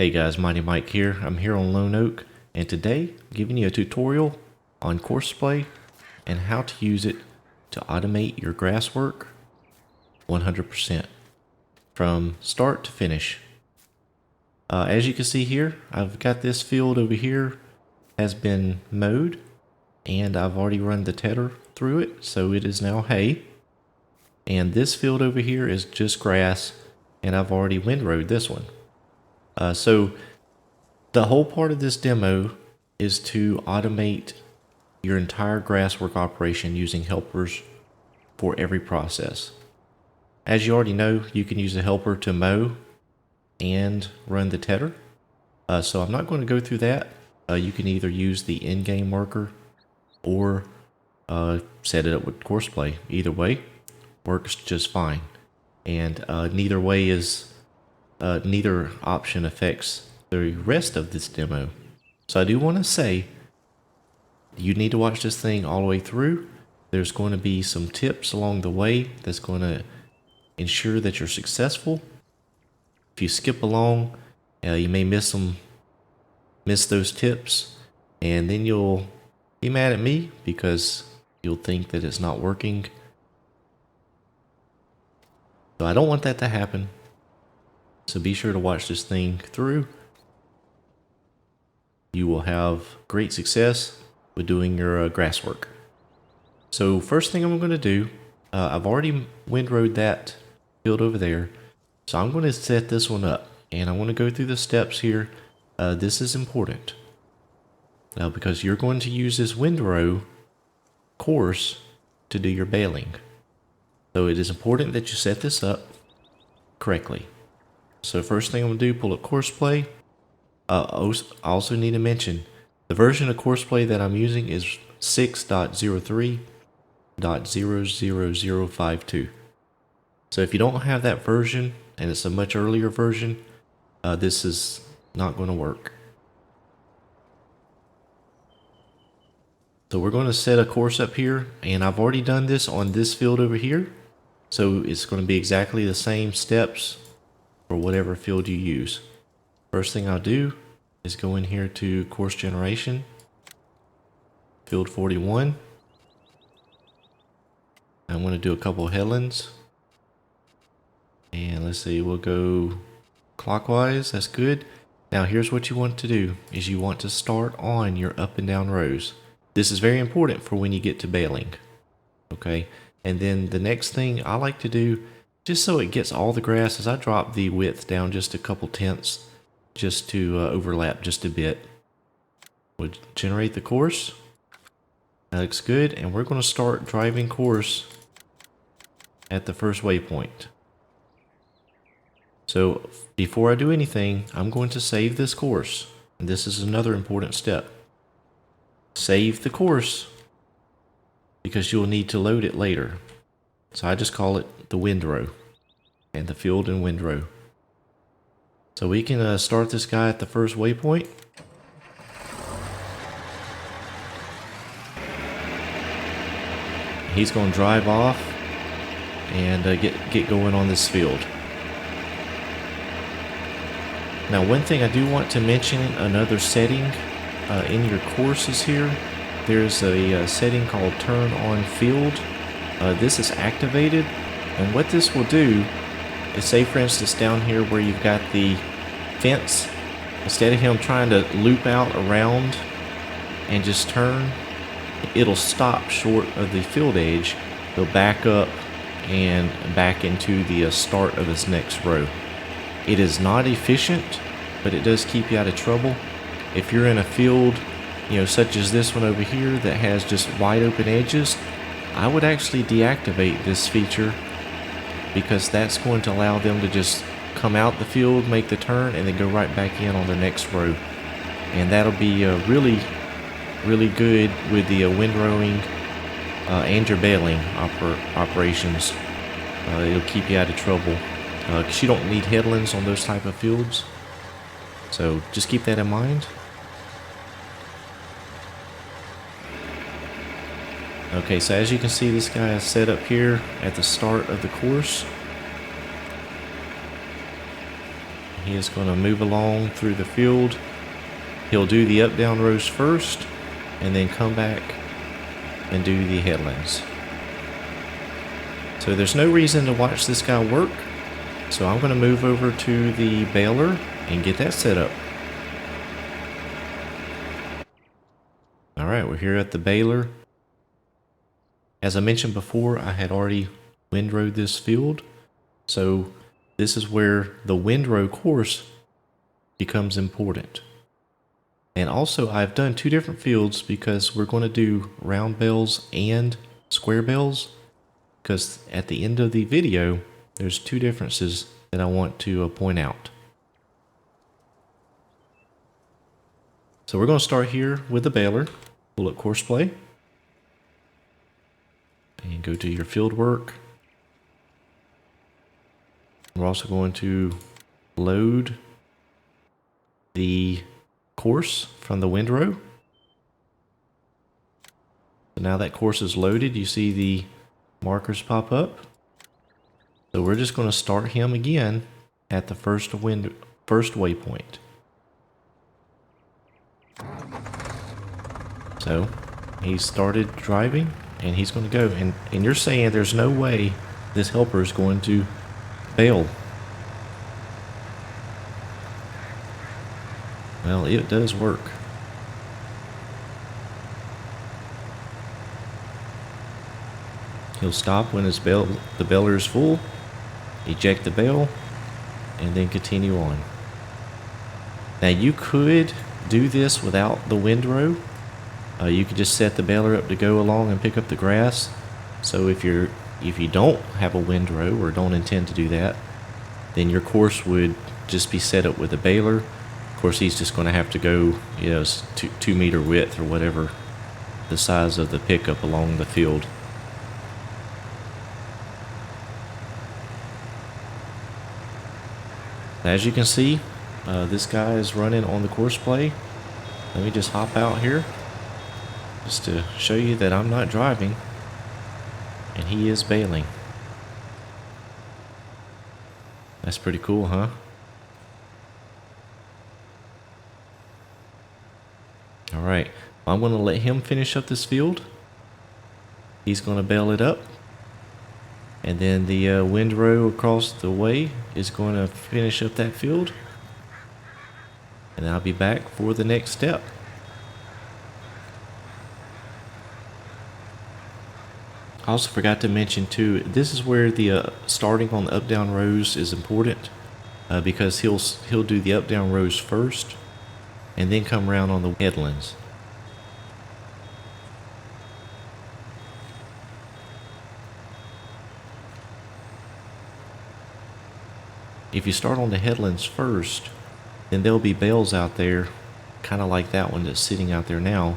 Hey guys, Mighty Mike here. I'm here on Lone Oak, and today I'm giving you a tutorial on Courseplay and how to use it to automate your grass work 100% from start to finish. As you can see here, I've got this field over here has been mowed, and I've already run the tedder through it, so it is now hay. And this field over here is just grass, and I've already windrowed this one. So the whole part of this demo is to automate your entire grasswork operation using helpers for every process. As you already know, you can use a helper to mow and run the tedder. So I'm not going to go through that. You can either use the in-game worker or set it up with Courseplay. Either way works just fine. And neither option affects the rest of this demo. So I do want to say, you need to watch this thing all the way through. There's going to be some tips along the way that's going to ensure that you're successful. If you skip along, you may miss those tips, and then you'll be mad at me because you'll think that it's not working. So I don't want that to happen. So be sure to watch this thing through. You will have great success with doing your grass work. So first thing I'm going to do, I've already windrowed that field over there. So I'm going to set this one up, and I want to go through the steps here. This is important because you're going to use this windrow course to do your baling. So it is important that you set this up correctly. So first thing I'm going to do, pull up Courseplay. I also need to mention the version of Courseplay that I'm using is 6.03.00052. So if you don't have that version and it's a much earlier version, this is not going to work. So we're going to set a course up here, and I've already done this on this field over here. So it's going to be exactly the same steps for whatever field you use. First thing I'll do is go in here to course generation, field 41. I'm going to do a couple of headlands, and let's see, we'll go clockwise. That's good. Now here's what you want to do is you want to start on your up and down rows. This is very important for when you get to baling. Okay, and then the next thing I like to do, just so it gets all the grass, is I drop the width down just a couple tenths just to overlap just a bit. We'll generate the course. That looks good, and we're going to start driving course at the first waypoint. So before I do anything, I'm going to save this course. And this is another important step. Save the course because you'll need to load it later. So I just call it the windrow and the field and windrow. So we can start this guy at the first waypoint. He's going to drive off and get going on this field. Now one thing I do want to mention, another setting in your courses here, there's a setting called turn on field. This is activated, and what this will do is, say for instance down here where you've got the fence, instead of him trying to loop out around and just turn, it'll stop short of the field edge. He'll back up and back into the start of his next row. It is not efficient, but it does keep you out of trouble. If you're in a field, such as this one over here that has just wide open edges, I would actually deactivate this feature, because that's going to allow them to just come out the field, make the turn, and then go right back in on their next row. And that'll be really good with the windrowing and your baling operations. It'll keep you out of trouble because you don't need headlands on those type of fields. So just keep that in mind. Okay, so as you can see, this guy is set up here at the start of the course. he is going to move along through the field. He'll do the up down rows first and then come back and do the headlands. So there's no reason to watch this guy work. So I'm going to move over to the baler and get that set up. Alright, we're here at the baler. As I mentioned before, I had already windrowed this field. So this is where the windrow course becomes important. And also I've done two different fields because we're going to do round bales and square bales. Because at the end of the video, there's two differences that I want to point out. So we're going to start here with the baler. Pull up Courseplay. And go to your field work. We're also going to load the course from the windrow. So now that course is loaded, you see the markers pop up. So we're just going to start him again at the first waypoint. So he started driving and he's going to go. And you're saying there's no way this helper is going to bale. Well, it does work. He'll stop when the baler is full, eject the bale, and then continue on. Now you could do this without the windrow. You could just set the baler up to go along and pick up the grass. So if you don't have a windrow or don't intend to do that, then your course would just be set up with a baler. Of course, he's just going to have to go, 2 meter width or whatever the size of the pickup along the field. As you can see, this guy is running on the Courseplay. Let me just hop out here just to show you that I'm not driving and he is baling. That's pretty cool, huh? Alright, I'm going to let him finish up this field. He's going to bale it up. And then the windrow across the way is going to finish up that field. And I'll be back for the next step. I also forgot to mention too, this is where the starting on the up down rows is important. Because he'll do the up down rows first and then come around on the headlands. If you start on the headlands first, then there'll be bales out there, kind of like that one that's sitting out there now.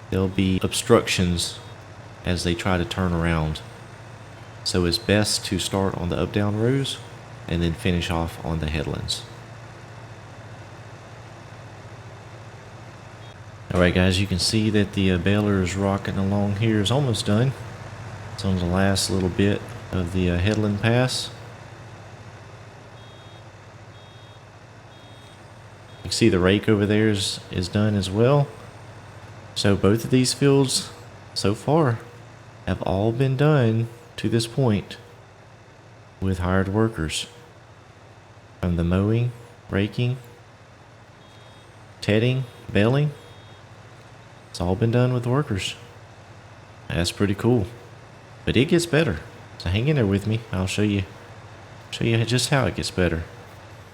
There'll be obstructions as they try to turn around. So it's best to start on the up down rows and then finish off on the headlands. Alright guys, you can see that the baler is rocking along here. It's almost done. It's on the last little bit of the headland pass. You can see the rake over there is done as well. So both of these fields so far have all been done to this point with hired workers. From the mowing, raking, tedding, baling, it's all been done with workers. That's pretty cool. But it gets better. So hang in there with me. I'll show you just how it gets better.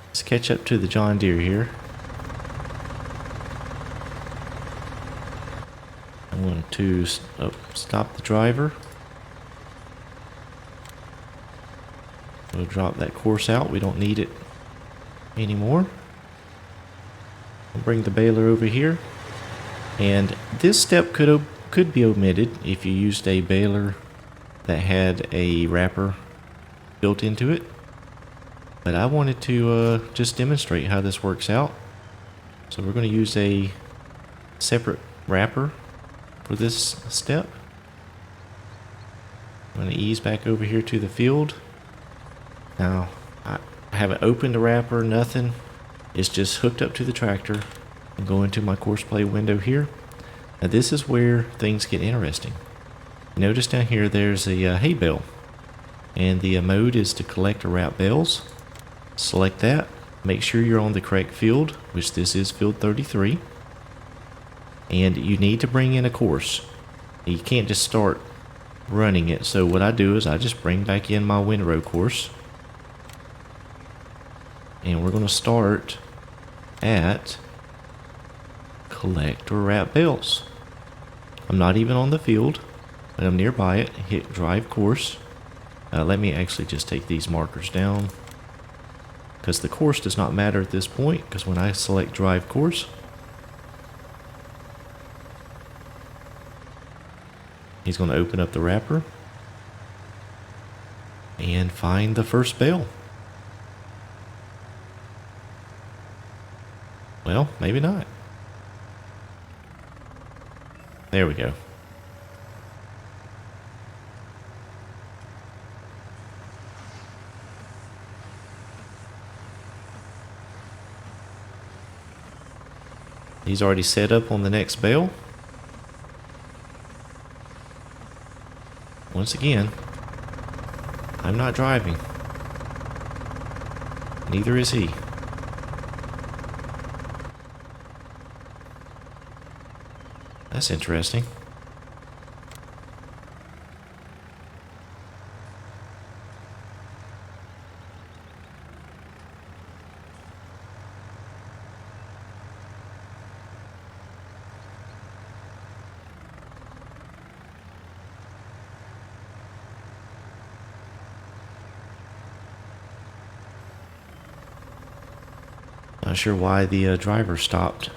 Let's catch up to the John Deere here. I'm going to stop the driver. We'll drop that course out. We don't need it anymore. I'll bring the baler over here. And this step could be omitted if you used a baler that had a wrapper built into it. But I wanted to just demonstrate how this works out. So we're going to use a separate wrapper for this step. I'm going to ease back over here to the field. Now, I haven't opened the wrapper, nothing. It's just hooked up to the tractor and go into my Courseplay window here. Now this is where things get interesting. Notice down here there's a hay bale, and the mode is to collect or route bales. Select that. Make sure you're on the correct field, which this is field 33. And you need to bring in a course. You can't just start running it. So what I do is I just bring back in my Windrow course. And we're going to start at collect or route bales. I'm not even on the field, but I'm nearby it. Hit drive course. Let me actually just take these markers down, because the course does not matter at this point, because when I select drive course, he's going to open up the wrapper and find the first bale. Well, maybe not. There we go. He's already set up on the next bale. Once again, I'm not driving. Neither is he. That's interesting. Not sure why the driver stopped.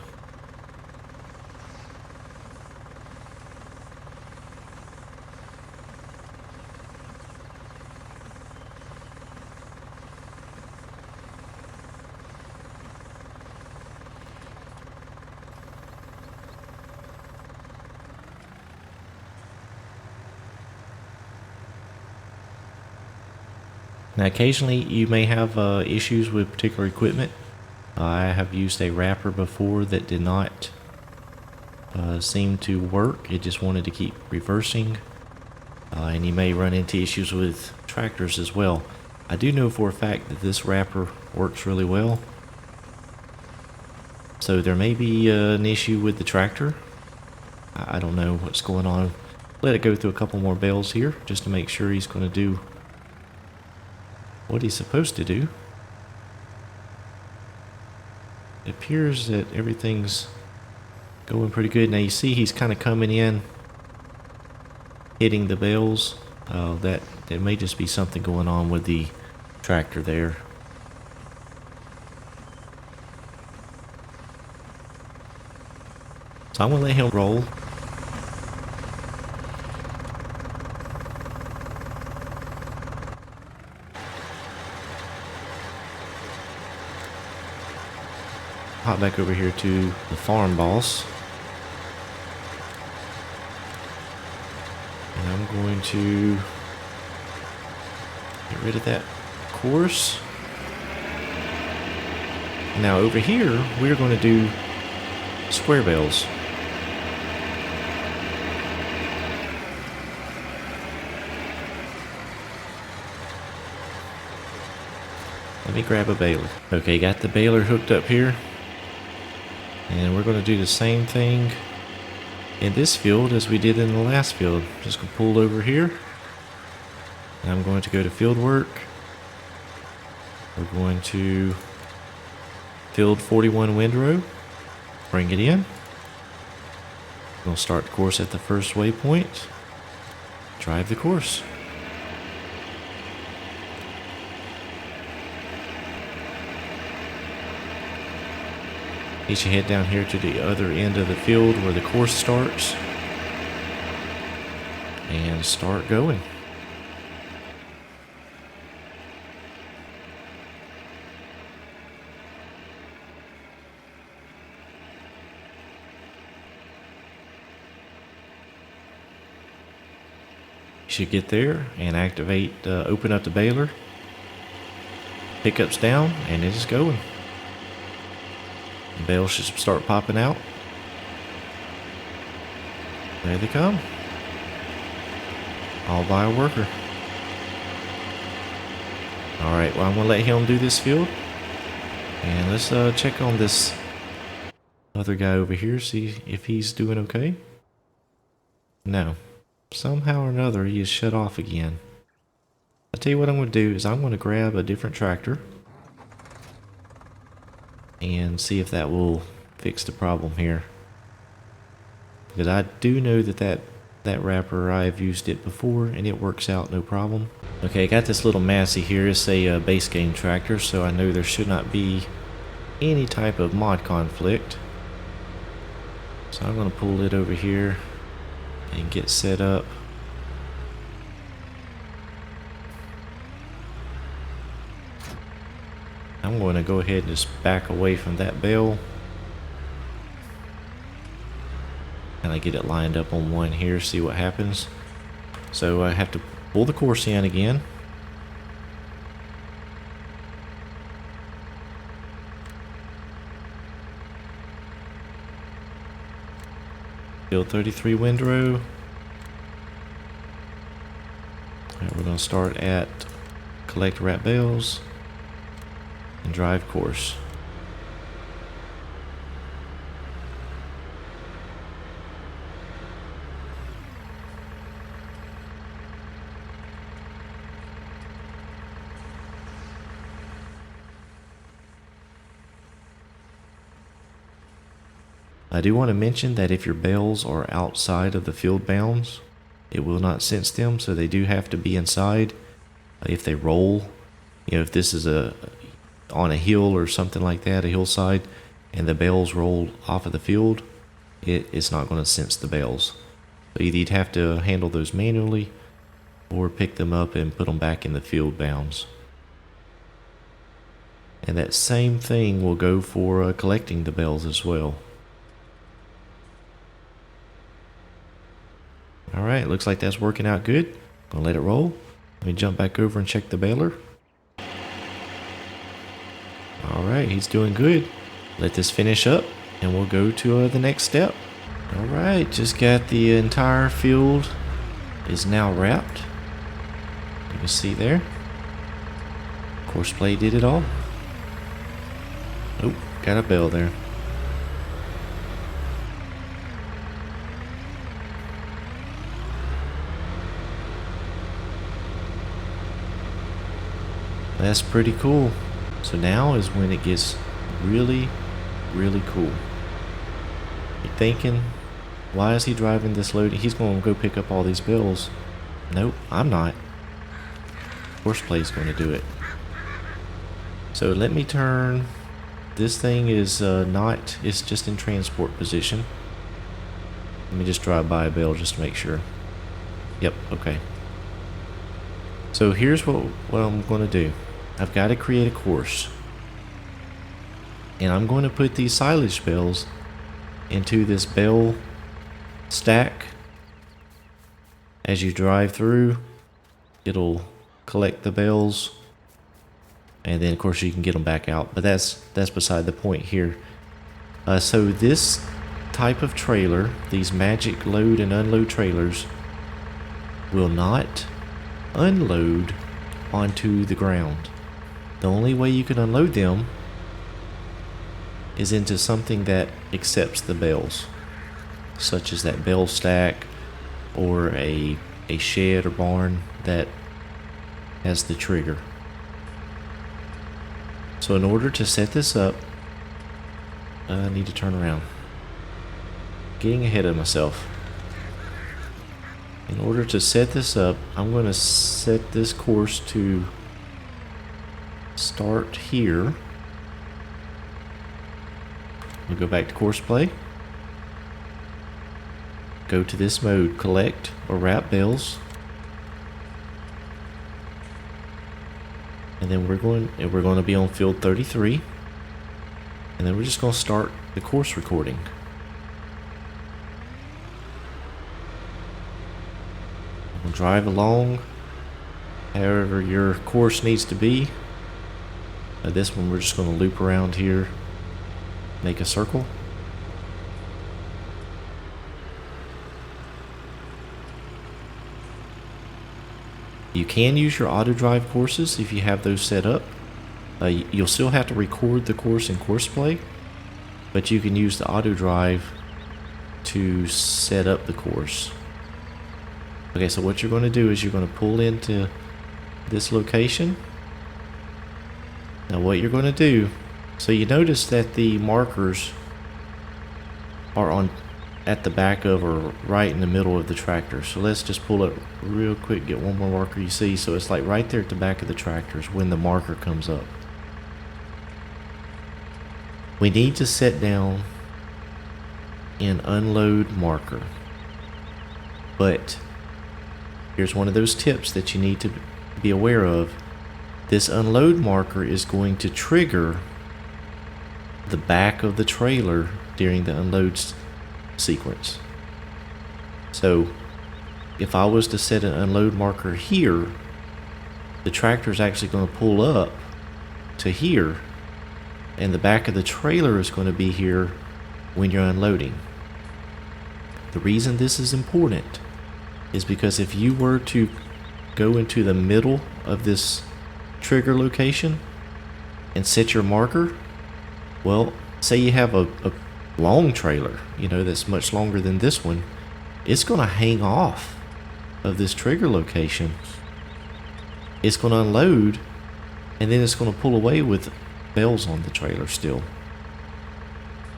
Now, occasionally you may have issues with particular equipment. I have used a wrapper before that did not seem to work. It just wanted to keep reversing. And you may run into issues with tractors as well. I do know for a fact that this wrapper works really well. So there may be an issue with the tractor. I don't know what's going on. Let it go through a couple more bales here just to make sure he's going to do what he's supposed to do. It appears that everything's going pretty good. Now you see he's kind of coming in, hitting the bales. That may just be something going on with the tractor there. So I'm going to let him roll. Hop back over here to the farm boss. And I'm going to get rid of that course. Now over here, we're going to do square bales. Let me grab a baler. Okay, got the baler hooked up here. And we're going to do the same thing in this field as we did in the last field. Just going to pull over here. And I'm going to go to field work. We're going to field 41 Windrow. Bring it in. We're going to start the course at the first waypoint. Drive the course. You should head down here to the other end of the field where the course starts and start going. You should get there and activate, open up the baler Pickups down, and it is going. The bales should start popping out. There they come. All by a worker. Alright, well I'm going to let him do this field. And let's check on this other guy over here, see if he's doing okay. No. Somehow or another he is shut off again. I'll tell you what I'm going to do is I'm going to grab a different tractor and see if that will fix the problem here. Because I do know that wrapper, I've used it before and it works out no problem. Okay, I got this little Massey here. It's a base game tractor, so I know there should not be any type of mod conflict. So I'm going to pull it over here and get set up. I'm going to go ahead and just back away from that bale. And I get it lined up on one here, see what happens. So I have to pull the course in again. Field 33 Windrow. Alright, we're going to start at collect wrap bales and drive course. I do want to mention that if your bales are outside of the field bounds, it will not sense them, so they do have to be inside. If they roll, if this is on a hill or something like that, a hillside, and the bales roll off of the field, it's not going to sense the bales. So either you'd have to handle those manually or pick them up and put them back in the field bounds. And that same thing will go for collecting the bales as well. Alright, looks like that's working out good. Gonna let it roll. Let me jump back over and check the baler. Alright, he's doing good. Let this finish up and we'll go to the next step. Alright, just got the entire field is now wrapped. You can see there. Courseplay did it all. Oh, got a bale there. That's pretty cool. So now is when it gets really, really cool. You're thinking, why is he driving this load? He's going to go pick up all these bills. Nope, I'm not. Courseplay's going to do it. So let me turn. This thing is not, it's just in transport position. Let me just drive by a bale just to make sure. Yep, okay. So here's what I'm going to do. I've got to create a course. And I'm going to put these silage bales into this bale stack. As you drive through, it'll collect the bales. And then of course you can get them back out. But that's beside the point here. So this type of trailer, these magic load and unload trailers, will not unload onto the ground. The only way you can unload them is into something that accepts the bales, such as that bale stack or a shed or barn that has the trigger. So in order to set this up, I need to turn around. Getting ahead of myself. In order to set this up, I'm going to set this course to start here. We'll go back to Courseplay. Go to this mode, collect or wrap bales. And then we're going to be on field 33. And then we're just going to start the course recording. We'll drive along however your course needs to be. This one we're just going to loop around here, make a circle. You can use your auto drive courses if you have those set up. You'll still have to record the course in Courseplay, but you can use the auto drive to set up the course. Okay, so what you're going to do is you're going to pull into this location. Now what you're going to do, so you notice that the markers are on at the back of or right in the middle of the tractor. So let's just pull it real quick, get one more marker you see. So it's like right there at the back of the tractors when the marker comes up. We need to set down an unload marker. But here's one of those tips that you need to be aware of. This unload marker is going to trigger the back of the trailer during the unload sequence. So if I was to set an unload marker here, the tractor is actually going to pull up to here, and the back of the trailer is going to be here when you're unloading. The reason this is important is because if you were to go into the middle of this trigger location and set your marker, well, say you have a long trailer, you know, that's much longer than this one, it's going to hang off of this trigger location. It's going to unload, and then it's going to pull away with Bales on the trailer still.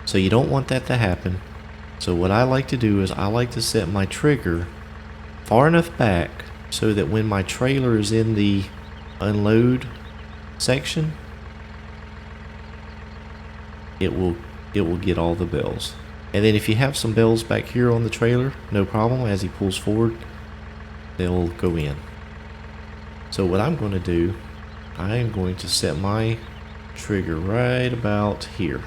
So you don't want that to happen. So what I like to do is I like to set my trigger far enough back so that when my trailer is in the unload section, it will get all the bells. And then if you have some bells back here on the trailer, no problem. As he pulls forward, they'll go in. So what I'm going to do, I am going to set my trigger right about here.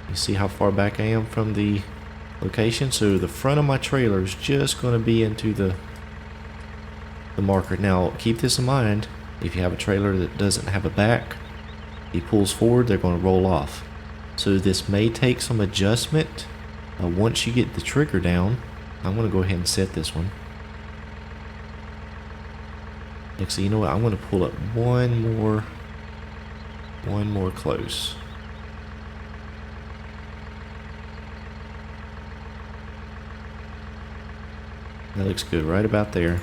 You see how far back I am from the location? So the front of my trailer is just going to be into the marker. Now keep this in mind, if you have a trailer that doesn't have a back, he pulls forward, they're going to roll off. So this may take some adjustment. Once you get the trigger down, I'm going to go ahead and set this one. Next thing you know what, I'm going to pull up one more close. That looks good right about there.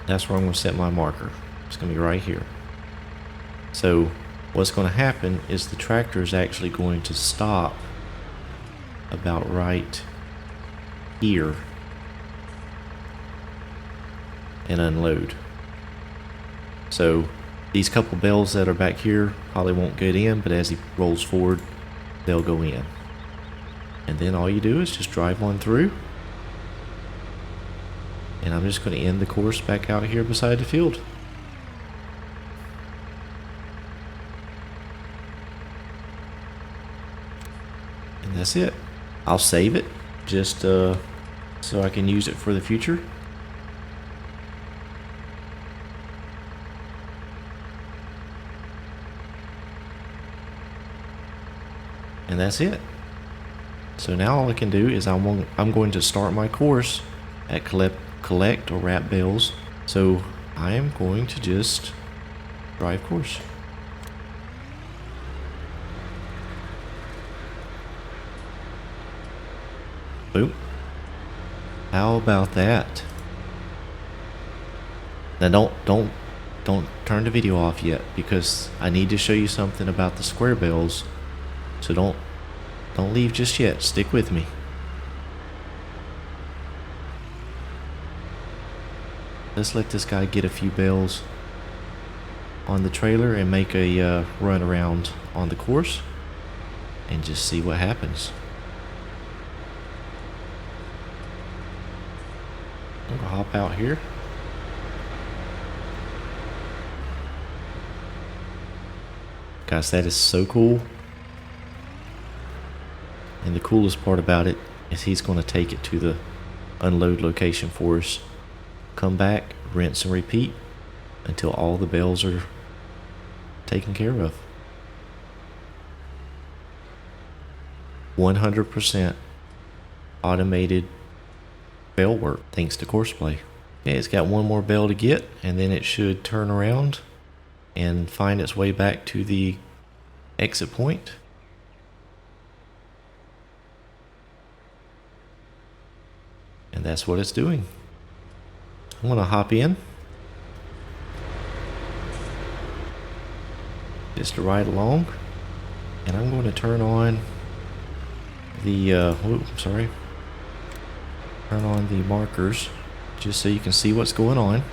That's where I'm going to set my marker. It's going to be right here. So what's going to happen is the tractor is actually going to stop about right here and unload. So these couple bells that are back here probably won't get in, but as he rolls forward, they'll go in. And then all you do is just drive on through. And I'm just going to end the course back out here beside the field. And that's it. I'll save it just so I can use it for the future. And that's it. So now all I can do is I'm going to start my course at collect or wrap bales. So I am going to just drive course. Boom. How about that? Now don't turn the video off yet, because I need to show you something about the square bales. So don't leave just yet. Stick with me. Let's let this guy get a few bales on the trailer and make a run around on the course and just see what happens. I'm gonna hop out here. Guys, that is so cool. And the coolest part about it is he's going to take it to the unload location for us. Come back, rinse and repeat until all the bales are taken care of. 100% automated bale work thanks to Courseplay. Okay, it's got one more bale to get, and then it should turn around and find its way back to the exit point. And that's what it's doing. I'm going to hop in just to ride along, and I'm going to turn on the turn on the markers just so you can see what's going on.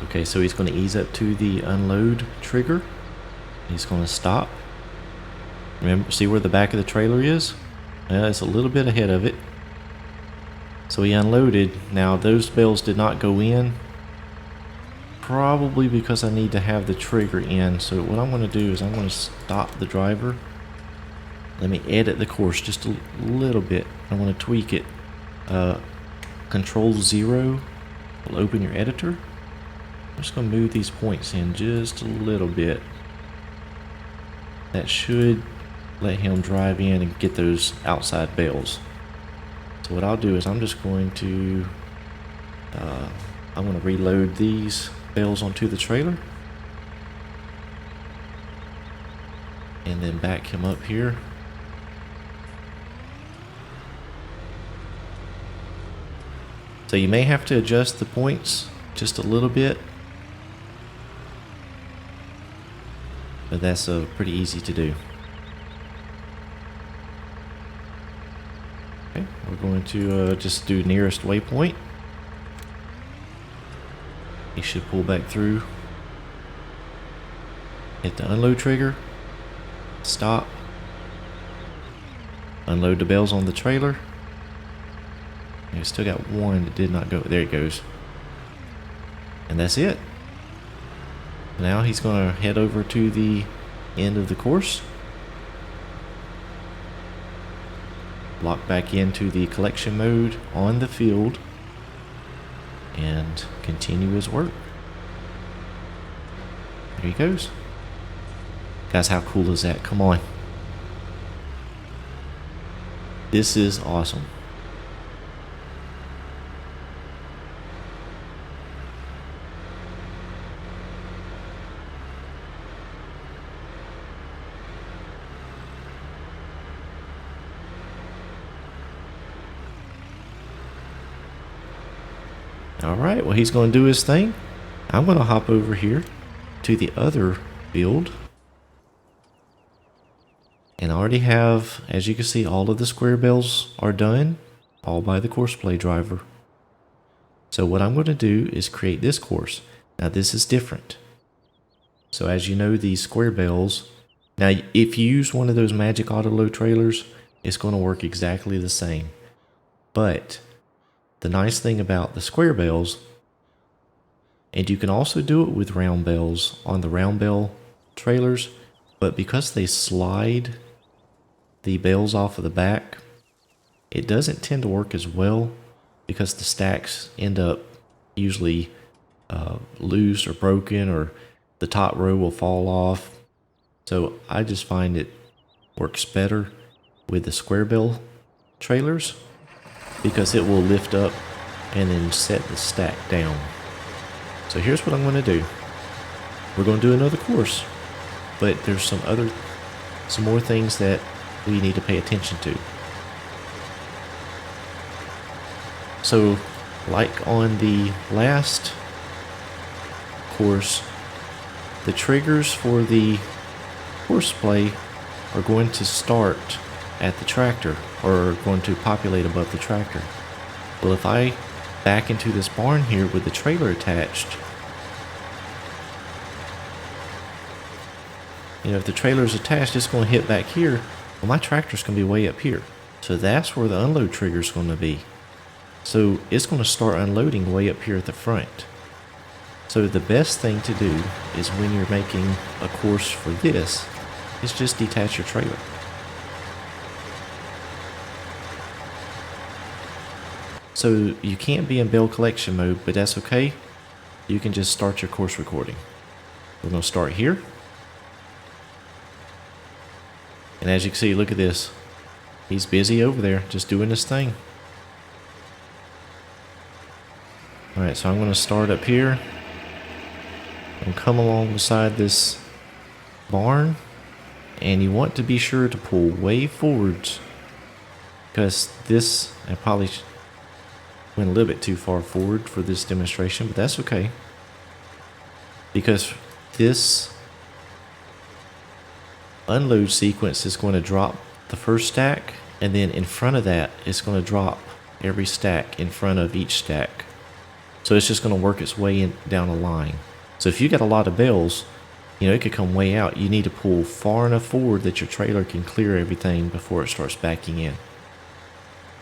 Okay, so he's going to ease up to the unload trigger. He's going to stop. Remember, see where the back of the trailer is? It's a little bit ahead of it. So he unloaded. Now those bales did not go in. Probably because I need to have the trigger in. So what I'm going to do is I'm going to stop the driver. Let me edit the course just a little bit. I want to tweak it. Control 0 will open your editor. I'm just going to move these points in just a little bit. That should let him drive in and get those outside bales. So what I'll do is I'm just going to I'm going to reload these bales onto the trailer and then back him up here. So you may have to adjust the points just a little bit, but that's pretty easy to do. Okay, we're going to just do nearest waypoint. He should pull back through. Hit the unload trigger. Stop. Unload the bales on the trailer. We still got one that did not go. There it goes. And that's it. Now he's going to head over to the end of the course. Lock back into the collection mode on the field and continue his work. There he goes. Guys, how cool is that? Come on. This is awesome. Alright, well, he's going to do his thing. I'm going to hop over here to the other field. And I already have, as you can see, all of the square bales are done, all by the Courseplay driver. So what I'm going to do is create this course. Now this is different. So as you know, these square bales, now if you use one of those magic Autoload trailers, it's going to work exactly the same. But the nice thing about the square bales, and you can also do it with round bales on the round bale trailers, but because they slide the bales off of the back, it doesn't tend to work as well because the stacks end up usually loose or broken, or the top row will fall off. So I just find it works better with the square bale trailers, because it will lift up and then set the stack down. So here's what I'm going to do. We're going to do another course, but there's some more things that we need to pay attention to. So like on the last course, the triggers for the Courseplay are going to start at the tractor, or are going to populate above the tractor. Well, if I back into this barn here with the trailer attached, you know, if the trailer is attached, it's going to hit back here. Well, my tractor's going to be way up here. So that's where the unload trigger is going to be. So it's going to start unloading way up here at the front. So the best thing to do is when you're making a course for this, is just detach your trailer. So you can't be in bale collection mode, but that's okay. You can just start your course recording. We're going to start here. And as you can see, look at this. He's busy over there, just doing his thing. Alright, so I'm going to start up here and come along beside this barn. And you want to be sure to pull way forwards, because this, I probably went a little bit too far forward for this demonstration, but that's okay. Because this unload sequence is going to drop the first stack, and then in front of that it's going to drop every stack in front of each stack. So it's just going to work its way in, down a line. So if you got a lot of bales, you know, it could come way out. You need to pull far enough forward that your trailer can clear everything before it starts backing in.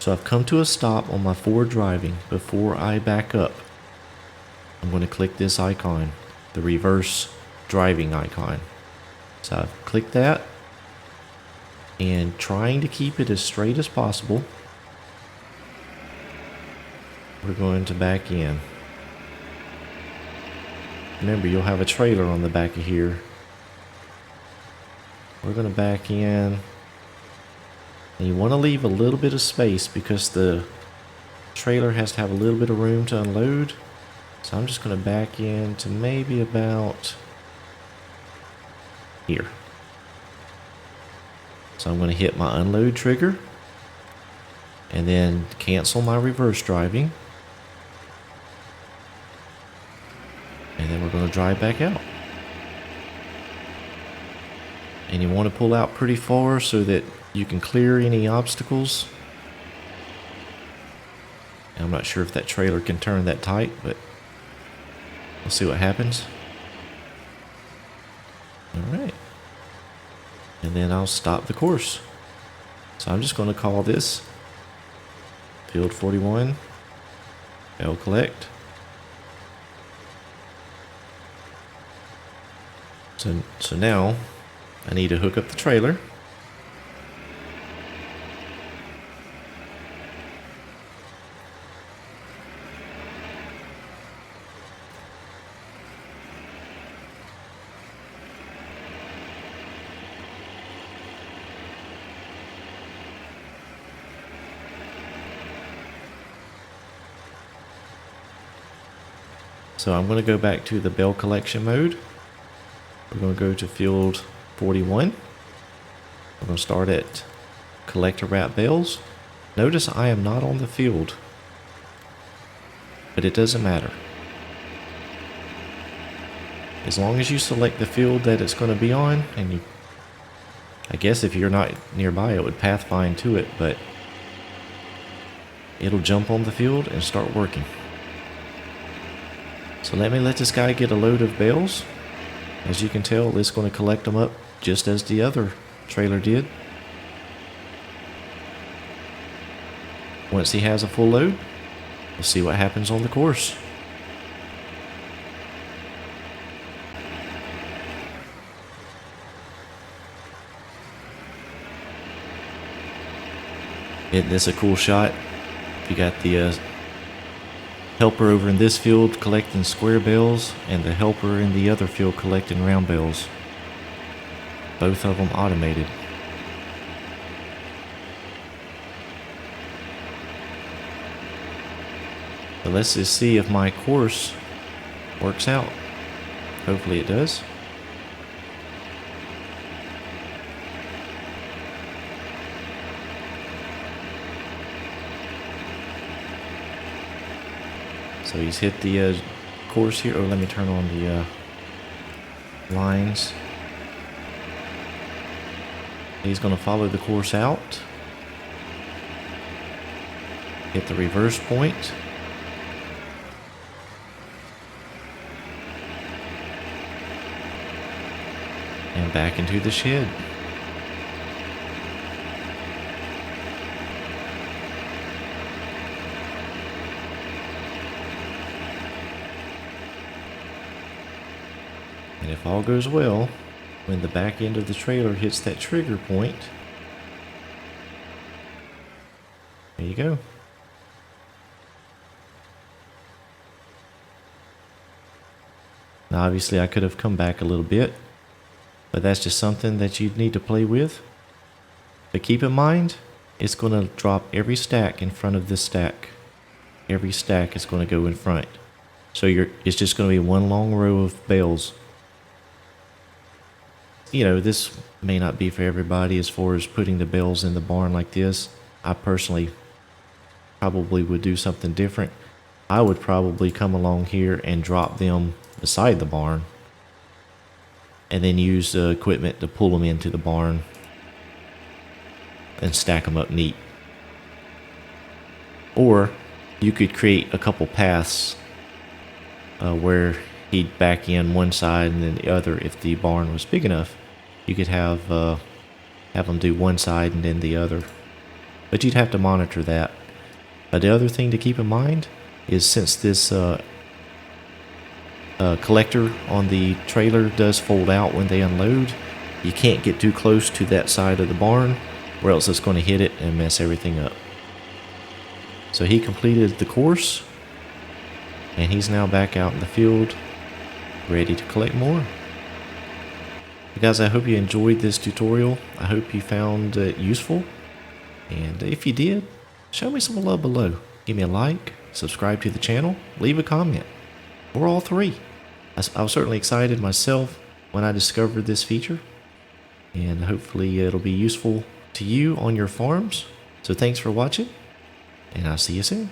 So I've come to a stop on my forward driving. Before I back up, I'm going to click this icon, the reverse driving icon. So I've clicked that, and trying to keep it as straight as possible, we're going to back in. Remember, you'll have a trailer on the back of here. We're going to back in. And you want to leave a little bit of space because the trailer has to have a little bit of room to unload. So I'm just going to back in to maybe about here. So I'm going to hit my unload trigger and then cancel my reverse driving. And then we're going to drive back out. And you want to pull out pretty far so that you can clear any obstacles. And I'm not sure if that trailer can turn that tight, but we'll see what happens. Alright. And then I'll stop the course. So I'm just going to call this Field 41, Bale Collect. So now I need to hook up the trailer. So I'm going to go back to the bale collection mode. We're going to go to field 41. We're going to start at collector wrap bales. Notice I am not on the field, but it doesn't matter. As long as you select the field that it's going to be on, and you, I guess if you're not nearby it would pathfind to it, but it'll jump on the field and start working. So let this guy get a load of bales. As you can tell, it's going to collect them up just as the other trailer did. Once he has a full load, we'll see what happens on the course. Isn't this a cool shot? You got the helper over in this field collecting square bales, and the helper in the other field collecting round bales. Both of them automated. So let's just see if my course works out. Hopefully it does. So he's hit the course here. Oh, let me turn on the lines. He's going to follow the course out. Hit the reverse point. And back into the shed. And if all goes well, when the back end of the trailer hits that trigger point, there you go. Now obviously I could have come back a little bit, but that's just something that you'd need to play with. But keep in mind, it's going to drop every stack in front of this stack. Every stack is going to go in front. So it's just going to be one long row of bales. You know, this may not be for everybody as far as putting the bales in the barn like this. I personally probably would do something different. I would probably come along here and drop them beside the barn, and then use the equipment to pull them into the barn and stack them up neat. Or you could create a couple paths where he'd back in one side and then the other. If the barn was big enough, you could have them do one side and then the other, but you'd have to monitor that. The other thing to keep in mind is, since this collector on the trailer does fold out when they unload, you can't get too close to that side of the barn, or else it's going to hit it and mess everything up. So he completed the course, and he's now back out in the field ready to collect more. Guys, I hope you enjoyed this tutorial. I hope you found it useful, and if you did, show me some love below. Give me a like, subscribe to the channel, leave a comment, or all three. I was certainly excited myself when I discovered this feature, and hopefully it'll be useful to you on your farms. So thanks for watching, and I'll see you soon.